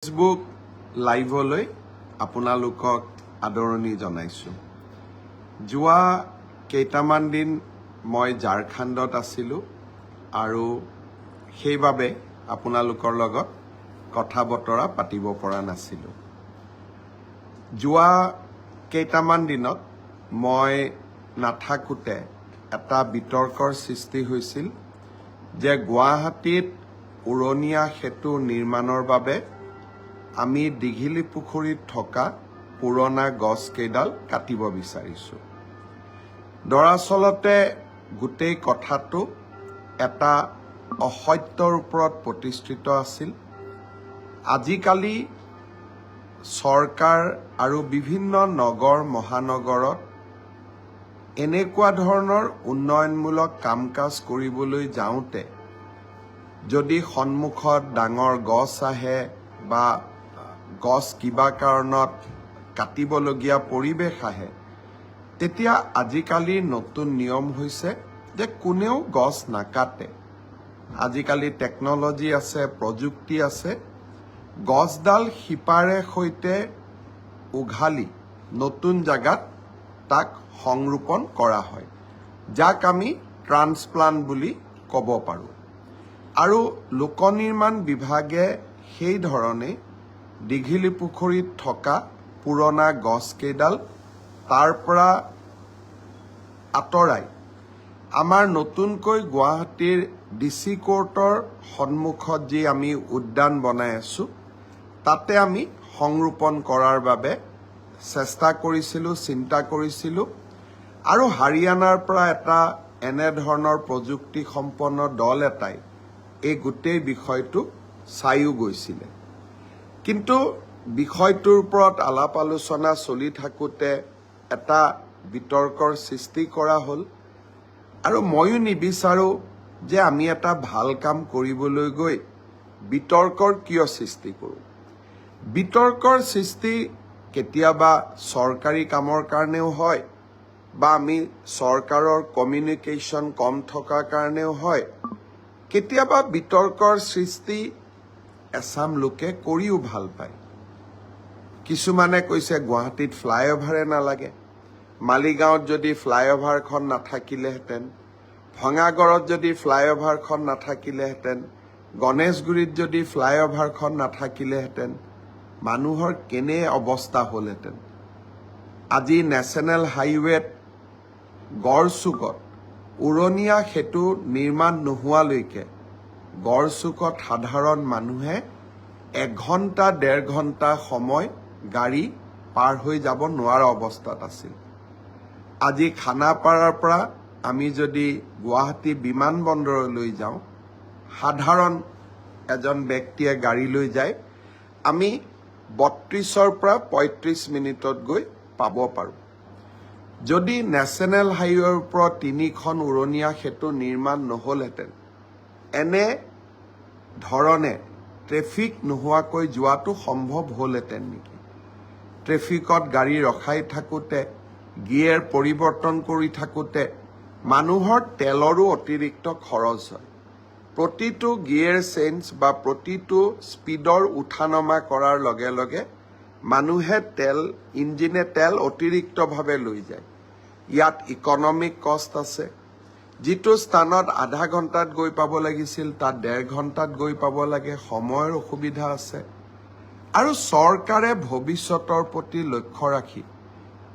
Facebook লাইভলৈ আপোনালোকক আদৰণি জনাইছোঁ। যোৱা কেইটামান দিন মই ঝাৰখণ্ডত আছিলোঁ আৰু সেইবাবে আপোনালোকৰ লগত কথা বতৰা পাতিব পৰা নাছিলোঁ। যোৱা কেইটামান দিনত মই নাথাকোঁতে এটা বিতৰ্কৰ সৃষ্টি হৈছিল যে গুৱাহাটীত উৰণীয়া সেতু নিৰ্মাণৰ বাবে আমি দীঘলী পুখুৰীত থকা পুৰণা গছকেইডাল কাটিব বিচাৰিছোঁ। দৰাচলতে গোটেই কথাটো এটা অসত্যৰ ওপৰত প্ৰতিষ্ঠিত আছিল। আজিকালি চৰকাৰ আৰু বিভিন্ন নগৰ মহানগৰত এনেকুৱা ধৰণৰ উন্নয়নমূলক কাম কাজ কৰিবলৈ যাওঁতে যদি সন্মুখত ডাঙৰ গছ আহে বা গছ কিবা কাৰণত কাটিবলগীয়া পৰিৱেশ আহে, তেতিয়া আজিকালি নতুন নিয়ম হৈছে যে কোনেও গছ নাকাটে। আজিকালি টেকনলজি আছে, প্ৰযুক্তি আছে। গছডাল শিপাৰে সৈতে উঘালি নতুন জাগাত তাক সংৰোপণ কৰা হয়, যাক আমি ট্ৰান্সপ্লান্ট বুলি ক'ব পাৰোঁ। আৰু লোক নিৰ্মাণ বিভাগে সেই ধৰণে দীঘলী পুখুৰীত থকা পুৰণা গছকেইডাল তাৰ পৰা আঁতৰাই আমাৰ নতুনকৈ গুৱাহাটীৰ DC কোৰ্টৰ সন্মুখত যি আমি উদ্যান বনাই আছোঁ তাতে আমি সংৰোপণ কৰাৰ বাবে চেষ্টা কৰিছিলোঁ, চিন্তা কৰিছিলোঁ। আৰু হাৰিয়ানাৰ পৰা এটা এনেধৰণৰ প্ৰযুক্তি সম্পন্ন দল এটাই এই গোটেই বিষয়টো চাইও গৈছিলে। কিন্তু বিষয়টোৰ ওপৰত আলাপ আলোচনা চলি থাকোঁতে এটা বিতৰ্কৰ সৃষ্টি কৰা হ'ল। আৰু ময়ো নিবিচাৰোঁ যে আমি এটা ভাল কাম কৰিবলৈ গৈ বিতৰ্কৰ কিয় সৃষ্টি কৰোঁ। বিতৰ্কৰ সৃষ্টি কেতিয়াবা চৰকাৰী কামৰ কাৰণেও হয় বা আমি চৰকাৰৰ কমিউনিকেশ্যন কম থকাৰ কাৰণেও হয়। কেতিয়াবা বিতৰ্কৰ সৃষ্টি এচাম লোকে কৰিও ভাল পায়। কিছুমানে কৈছে গুৱাহাটীত ফ্লাইঅভাৰে নালাগে, মালিগাঁৱত যদি ফ্লাইঅভাৰখন নাথাকিলেহেঁতেন, ভঙাগড়ত যদি ফ্লাইঅভাৰখন নাথাকিলেহেঁতেন, গণেশগুৰিত যদি ফ্লাইঅভাৰখন নাথাকিলেহেঁতেন, মানুহৰ কেনে অৱস্থা হ'লহেঁতেন। আজি নেশ্যনেল হাইৱেত গড়চুকত উৰণীয়া সেতু নিৰ্মাণ নোহোৱালৈকে গড়চুকত সাধাৰণ মানুহে 1 ঘণ্টা 1.5 ঘণ্টা সময় গাড়ী পাৰ হৈ যাব নোৱাৰা অৱস্থাত আছিল। আজি খানাপাৰাৰ পৰা আমি যদি গুৱাহাটী বিমানবন্দৰলৈ যাওঁ, সাধাৰণ এজন ব্যক্তিয়ে গাড়ী লৈ যায়, আমি 32ৰ পৰা 35 মিনিটত গৈ পাব পাৰোঁ। যদি নেশ্যনেল হাইৱেৰ ওপৰত 3খন উৰণীয়া সেতু নিৰ্মাণ নহ'লহেঁতেন, এনে ধৰণে ট্ৰেফিক নোহোৱাকৈ যোৱাটো সম্ভৱ হ'লহেঁতেন নেকি? ট্ৰেফিকত গাড়ী ৰখাই থাকোঁতে, গিয়েৰ পৰিৱৰ্তন কৰি থাকোঁতে মানুহৰ তেলৰো অতিৰিক্ত খৰচ হয়। প্ৰতিটো গিয়েৰ চেঞ্জ বা প্ৰতিটো স্পীডৰ উঠা নমা কৰাৰ লগে লগে মানুহে ইঞ্জিনে তেল অতিৰিক্তভাৱে লৈ যায়। ইয়াত ইকনমিক কষ্ট আছে। যিটো স্থানত আধা ঘণ্টাত গৈ পাব লাগিছিল তাত 1.5 ঘণ্টাত গৈ পাব লাগে, সময়ৰ অসুবিধা আছে। আৰু চৰকাৰে ভৱিষ্যতৰ প্ৰতি লক্ষ্য ৰাখি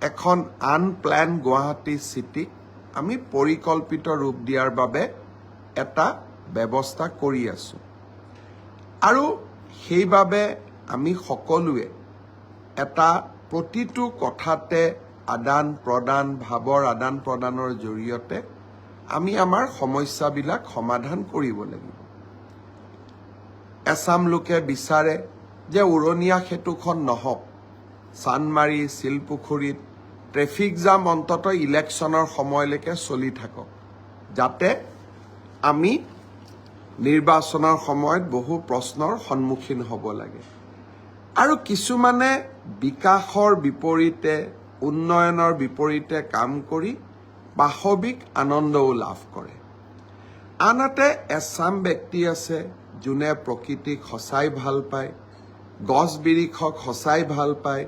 এখন আনপ্লেন গুৱাহাটী চিটিক আমি পৰিকল্পিত ৰূপ দিয়াৰ বাবে এটা ব্যৱস্থা কৰি আছোঁ। আৰু সেইবাবে আমি সকলোৱে এটা প্ৰতিটো কথাতে আদান প্ৰদান, ভাৱৰ আদান প্ৰদানৰ জৰিয়তে আমি আমাৰ সমস্যাবিলাক সমাধান কৰিব লাগিব। এচাম লোকে বিচাৰে যে উৰণীয়া সেতুখন নহওক, চানমাৰি, শিলপুখুৰীত ট্ৰেফিক জাম অন্ততঃ ইলেকশ্যনৰ সময়লৈকে চলি থাকক, যাতে আমি নিৰ্বাচনৰ সময়ত বহু প্ৰশ্নৰ সন্মুখীন হ'ব লাগে। আৰু কিছুমানে বিকাশৰ বিপৰীতে, উন্নয়নৰ বিপৰীতে কাম কৰি পাশবিক আনন্দও লাভ কৰে। আনহাতে এচাম ব্যক্তি আছে যোনে প্ৰকৃতিক সঁচাই ভাল পায়, গছ বিৰিখক সঁচাই ভাল পায়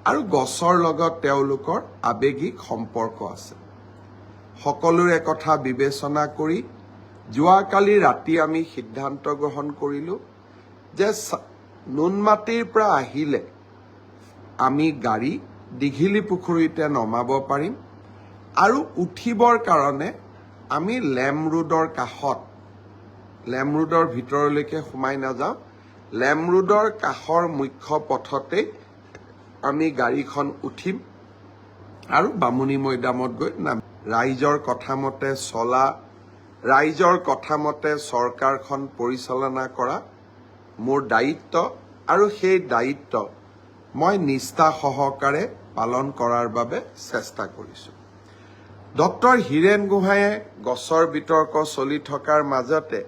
আৰু গছৰ লগত তেওঁলোকৰ আৱেগিক সম্পৰ্ক আছে। সকলোৰে কথা বিবেচনা কৰি যোৱাকালি ৰাতি আমি সিদ্ধান্ত গ্ৰহণ কৰিলোঁ যে নুনমাটিৰ পৰা আহিলে আমি গাড়ী দীঘিলী পুখুৰীতে নমাব পাৰিম আৰু উঠিবৰ কাৰণে আমি লেম ৰোডৰ কাষত, লেম ৰোডৰ ভিতৰলৈকে সোমাই নাযাওঁ, লেম ৰোডৰ কাষৰ মুখ্য পথতেই আমি গাড়ীখন উঠিম আৰু বামুণী মৈদামত গৈ নামিম। ৰাইজৰ কথামতে চলা, ৰাইজৰ কথামতে চৰকাৰখন পৰিচালনা কৰা মোৰ দায়িত্ব আৰু সেই দায়িত্ব মই নিষ্ঠা সহকাৰে পালন কৰাৰ বাবে চেষ্টা কৰিছোঁ। ডক্টৰ হীৰেন গোহাঁয়ে গছৰ বিতৰ্ক চলি থকাৰ মাজতে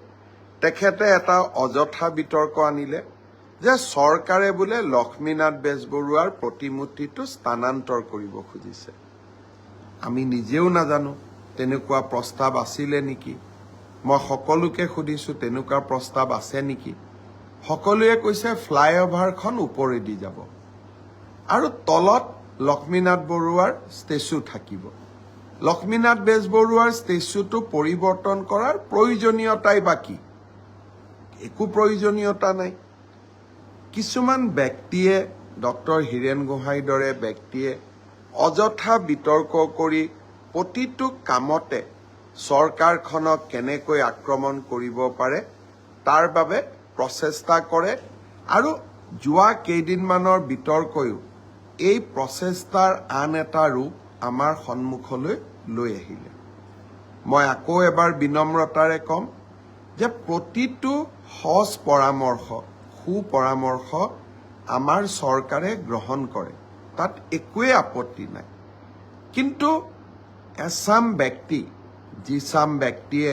তেখেতে এটা অযথা বিতৰ্ক আনিলে যে চৰকাৰে বোলে লক্ষ্মীনাথ বেজবৰুৱাৰ প্ৰতিমূৰ্তিটো স্থানান্তৰ কৰিব খুজিছে। আমি নিজেও নাজানো তেনেকুৱা প্ৰস্তাৱ আছিলে নেকি। মই সকলোকে সুধিছোঁ তেনেকুৱা প্ৰস্তাৱ আছে নেকি। সকলোৱে কৈছে ফ্লাইঅভাৰখন ওপৰেদি যাব আৰু তলত লক্ষ্মীনাথ বৰুৱাৰ ষ্টেচু থাকিব। লক্ষ্মীনাথ বেজবৰুৱাৰ ষ্টেচুটো পৰিৱৰ্তন কৰাৰ প্ৰয়োজনীয়তাই বা কি? একো প্ৰয়োজনীয়তা নাই। কিছুমান ব্যক্তিয়ে, ডক্টৰ হীৰেন গোহাঁইৰ দৰে ব্যক্তিয়ে অযথা বিতৰ্ক কৰি প্ৰতিটো কামতে চৰকাৰখনক কেনেকৈ আক্ৰমণ কৰিব পাৰে তাৰ বাবে প্ৰচেষ্টা কৰে আৰু যোৱা কেইদিনমানৰ বিতৰ্কয়ো এই প্ৰচেষ্টাৰ আন এটা ৰূপ আমাৰ সন্মুখলৈ লৈ আহিলে। মই আকৌ এবাৰ বিনম্ৰতাৰে ক'ম যে প্ৰতিটো সজ পৰামৰ্শ, সুপৰামৰ্শ আমাৰ চৰকাৰে গ্ৰহণ কৰে, তাত একোৱেই আপত্তি নাই। কিন্তু এচাম ব্যক্তি, যিচাম ব্যক্তিয়ে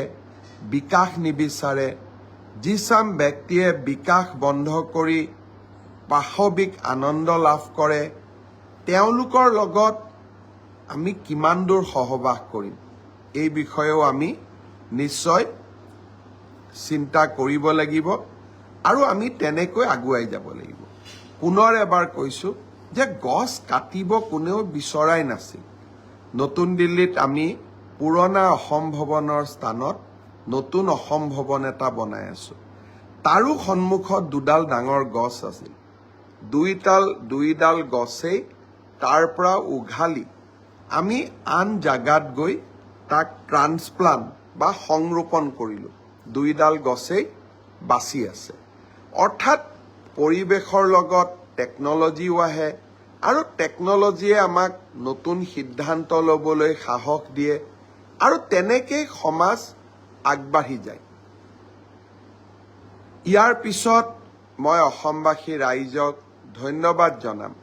বিকাশ নিবিচাৰে, যিচাম ব্যক্তিয়ে বিকাশ বন্ধ কৰি পাশবিক আনন্দ লাভ কৰে, তেওঁলোকৰ লগত আমি কিমান দূৰ সহবাস কৰিম এই বিষয়েও আমি নিশ্চয় চিন্তা কৰিব লাগিব আৰু আমি তেনেকৈ আগুৱাই যাব লাগিব। পুনৰ এবাৰ কৈছোঁ যে গছ কাটিব কোনেও বিচৰাই নাছিল। নতুন দিল্লীত আমি পুৰণা অসম ভৱনৰ স্থানত নতুন অসম ভৱন এটা বনাই আছোঁ। তাৰো সন্মুখত দুডাল ডাঙৰ গছ আছিল। দুইডাল গছেই তাৰ পৰা উঘালি আমি আন জাগাত গৈ তাক ট্ৰান্সপ্লান্ট বা সংৰোপণ কৰিলোঁ। দুইডাল গছেই বাচি আছে। অৰ্থাৎ পৰিৱেশৰ লগত টেকন'লজিও আহে আৰু টেকন'লজিয়ে আমাক নতুন সিদ্ধান্ত ল'বলৈ সাহস দিয়ে আৰু তেনেকেই সমাজ আগবাঢ়ি যায়। ইয়াৰ পিছত মই অসমবাসী ৰাইজক ধন্যবাদ জনাম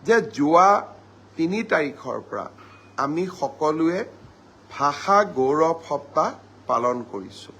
যে যোৱা ৩ তাৰিখৰ পৰা আমি সকলোৱে ভাষা গৌৰৱ সপ্তাহ পালন কৰিছোঁ।